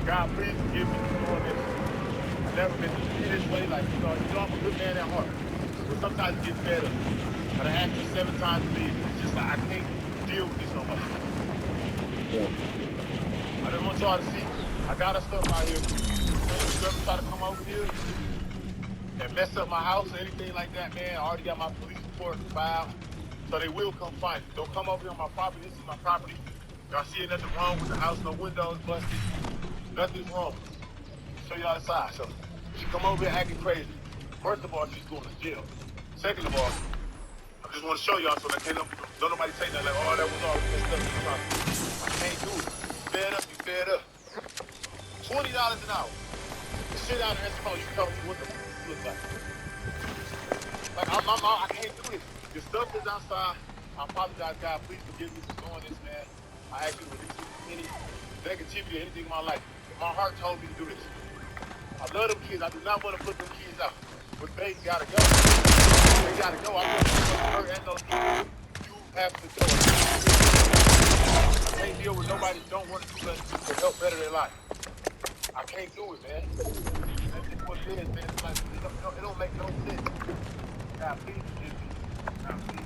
God, please forgive me for doing this. I've never been treated this way. Like, I'm a good man at heart. But sometimes it gets better. But I asked you 7 times to leave. It's just like I can't deal with this no more. I just want y'all to see. I got her stuff out here. And if you ever try to come over here and mess up my house or anything like that, man, I already got my police report filed. So they will come find you. Don't come over here on my property. This is my property. Y'all see nothing wrong with the house, no windows busted. Nothing's wrong. Show y'all the side. So she come over here acting crazy. First of all, she's going to jail. Second of all, I just want to show y'all so that don't nobody say nothing like, oh, that was all this stuff. I can't do it. You fed up, you fed up. $20 an hour. The shit out of this phone, you tell me what the look like. Like, I can't do this. Your stuff is outside. I apologize, God. Please forgive me for doing this, man. I ask you to release any negativity or anything in my life. My heart told me to do this. I love them kids. I do not want to put them kids out. But they gotta go. They gotta go. I want to her and those kids. You have to go. I can't deal with nobody that don't want to do nothing to help better their life. I can't do it, man. That's just what it is, man. It's like, it don't make no sense. God, please forgive me. God, please forgive me.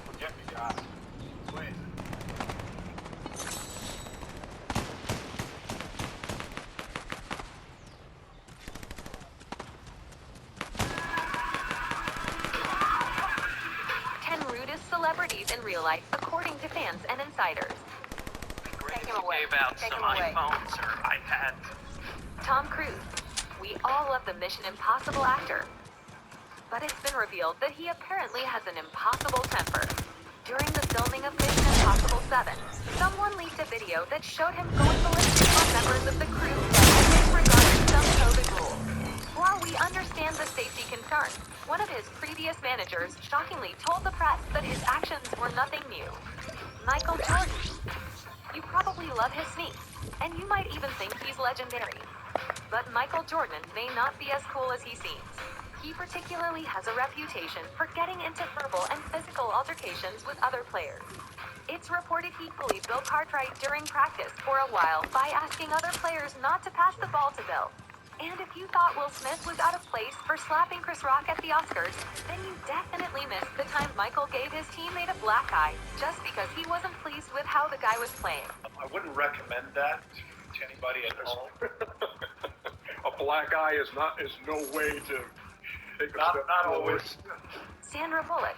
Forget me, God. Please. 10 rudest celebrities in real life, according to fans and insiders. Great if you gave out some iPhones or iPads. Tom Cruise. We all love the Mission Impossible actor. But it's been revealed that he apparently has an impossible temper. During the filming of Mission Impossible 7, someone leaked a video that showed him going ballistic on members of the crew regarding some COVID rules. While we understand the safety concerns, one of his previous managers shockingly told the press that his actions were nothing new. Michael Jordan. You probably love his sneaks, and you might even think he's legendary. But Michael Jordan may not be as cool as he seems. He particularly has a reputation for getting into verbal and physical altercations with other players. It's reported he bullied Bill Cartwright during practice for a while by asking other players not to pass the ball to Bill. And if you thought Will Smith was out of place for slapping Chris Rock at the Oscars, then you definitely missed the time Michael gave his teammate a black eye just because he wasn't pleased with how the guy was playing. I wouldn't recommend that to anybody at home. A black eye is no way to take a step Not forward. always. Sandra Bullock.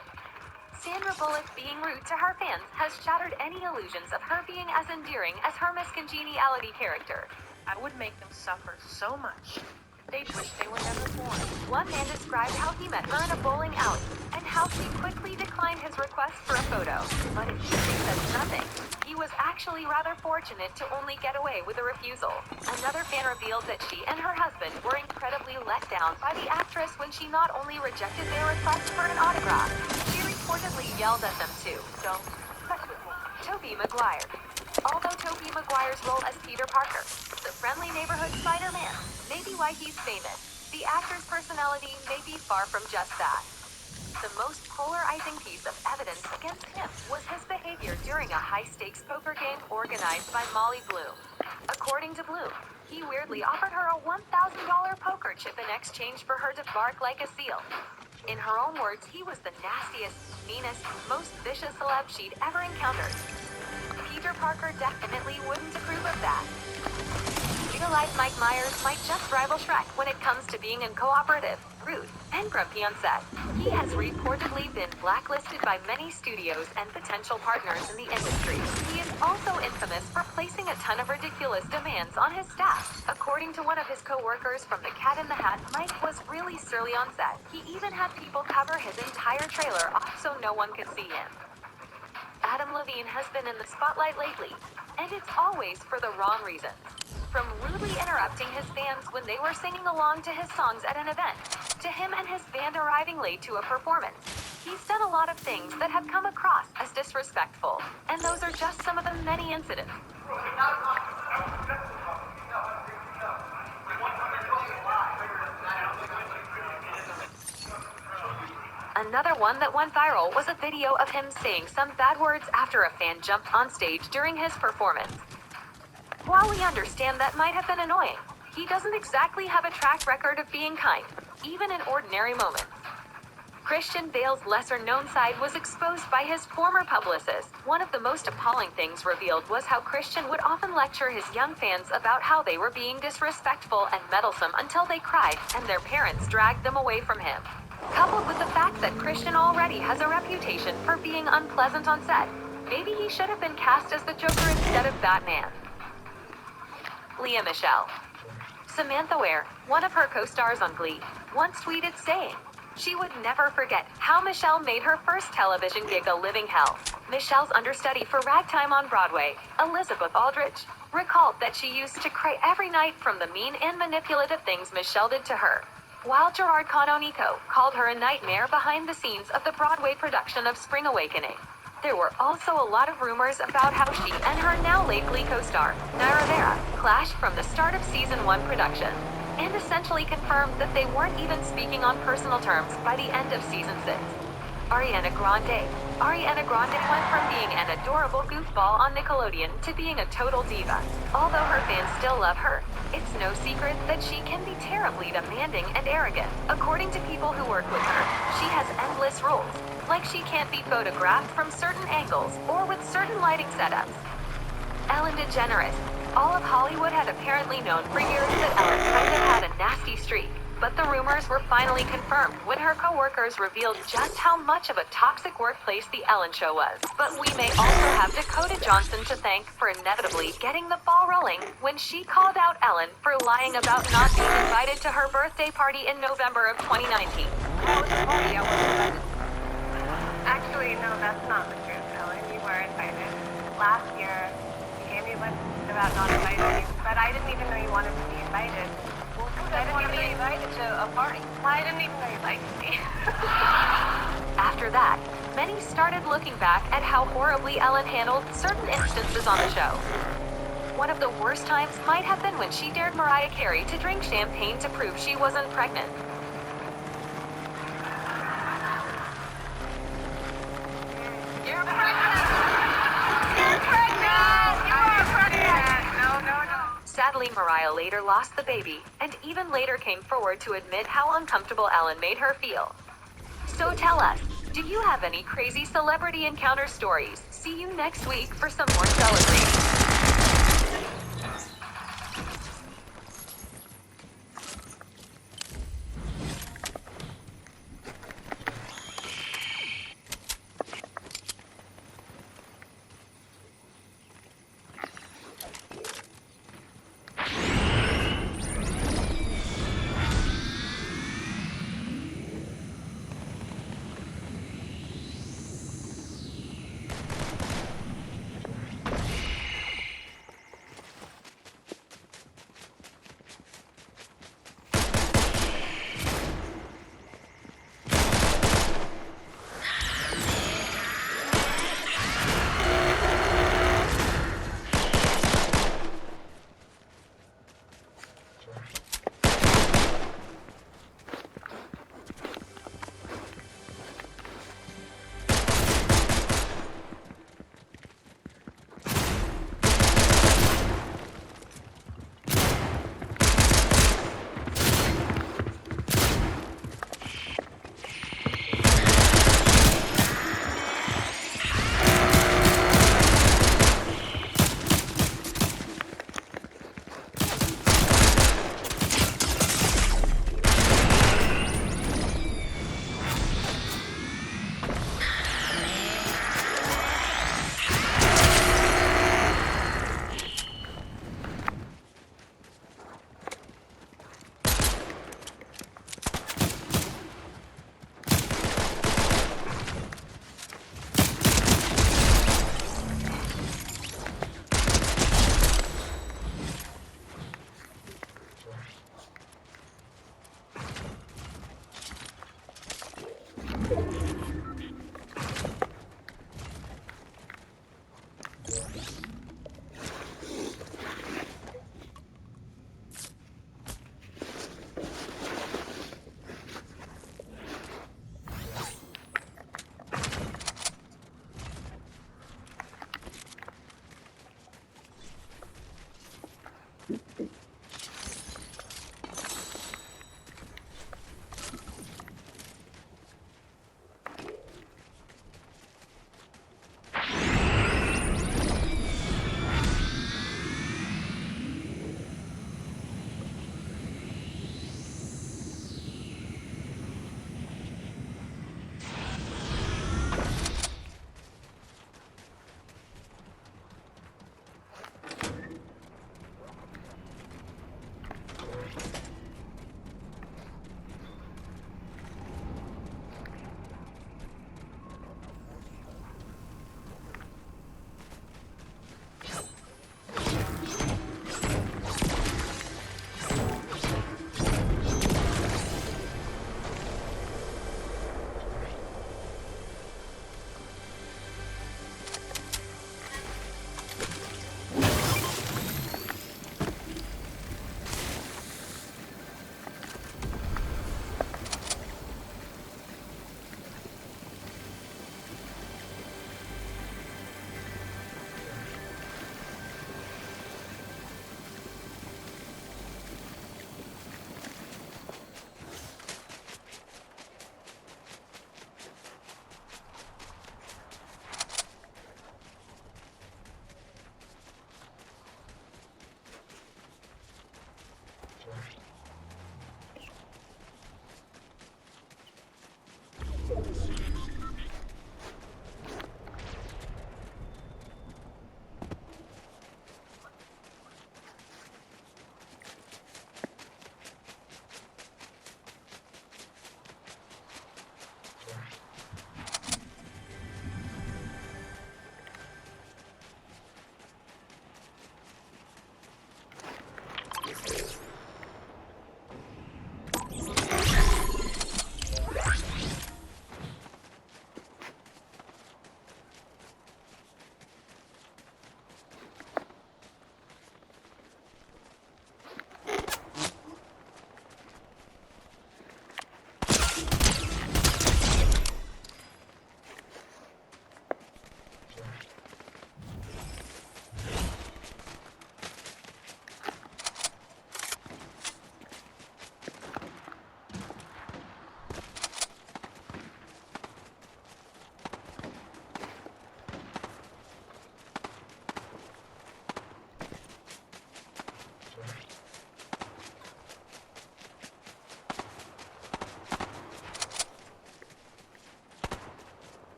Sandra Bullock being rude to her fans has shattered any illusions of her being as endearing as her Miss Congeniality character. I would make them suffer so much. They'd wish they were never born. One man described how he met her in a bowling alley, and how she quickly declined his request for a photo. But it usually says nothing. He was actually rather fortunate to only get away with a refusal. Another fan revealed that she and her husband were incredibly let down by the actress when she not only rejected their request for an autograph, she reportedly yelled at them too. Don't touch with me. Tobey Maguire. Although Tobey Maguire's role as Peter Parker, the friendly neighborhood Spider-Man, may be why he's famous, the actor's personality may be far from just that. The most polarizing piece of evidence against him was his behavior during a high-stakes poker game organized by Molly Bloom. According to Bloom, he weirdly offered her a $1,000 poker chip in exchange for her to bark like a seal. In her own words, he was the nastiest, meanest, most vicious celeb she'd ever encountered. Peter Parker definitely wouldn't approve of that. Real-life Mike Myers might just rival Shrek when it comes to being uncooperative, rude, and grumpy on set. He has reportedly been blacklisted by many studios and potential partners in the industry. He is also infamous for placing a ton of ridiculous demands on his staff. According to one of his co-workers from The Cat in the Hat, Mike was really surly on set. He even had people cover his entire trailer off so no one could see him. Adam Levine has been in the spotlight lately, and it's always for the wrong reasons. From rudely interrupting his fans when they were singing along to his songs at an event, to him and his band arriving late to a performance. He's done a lot of things that have come across as disrespectful, and those are just some of the many incidents. Another one that went viral was a video of him saying some bad words after a fan jumped on stage during his performance. While we understand that might have been annoying, he doesn't exactly have a track record of being kind, even in ordinary moments. Christian Bale's lesser-known side was exposed by his former publicist. One of the most appalling things revealed was how Christian would often lecture his young fans about how they were being disrespectful and meddlesome until they cried and their parents dragged them away from him. Coupled with the fact that Christian already has a reputation for being unpleasant on set, maybe he should have been cast as the Joker instead of Batman. Lea Michele. Samantha Ware, one of her co-stars on Glee, once tweeted saying, she would never forget how Michelle made her first television gig a living hell. Michelle's understudy for Ragtime on Broadway, Elizabeth Aldrich, recalled that she used to cry every night from the mean and manipulative things Michelle did to her. While Gerard Canonico called her a nightmare behind the scenes of the Broadway production of Spring Awakening. There were also a lot of rumors about how she and her now late Glee co-star, Naya Rivera, clashed from the start of season 1 production, and essentially confirmed that they weren't even speaking on personal terms by the end of season 6. Ariana Grande went from being an adorable goofball on Nickelodeon to being a total diva. Although her fans still love her, it's no secret that she can be terribly demanding and arrogant. According to people who work with her, she has endless rules, like she can't be photographed from certain angles or with certain lighting setups. Ellen DeGeneres. All of Hollywood had apparently known for years that Ellen kind of had a nasty streak, but the rumors were finally confirmed when her co-workers revealed just how much of a toxic workplace the Ellen Show was. But we may also have Dakota Johnson to thank for inevitably getting the ball rolling when she called out Ellen for lying about not being invited to her birthday party in November of 2019. That was the party I was invited. Actually, no, that's not the truth, Ellen. You were invited. Last year, you gave me a list about not inviting you, but I didn't even know you wanted to be invited. Well, who doesn't want to be invited to a party? Well, I didn't even know you liked me. After that, many started looking back at how horribly Ellen handled certain instances on the show. One of the worst times might have been when she dared Mariah Carey to drink champagne to prove she wasn't pregnant. You're pregnant! You're pregnant! You are pregnant! No. Sadly, Mariah later lost the baby, and even later came forward to admit how uncomfortable Ellen made her feel. So tell us, do you have any crazy celebrity encounter stories? See you next week for some more celebrating.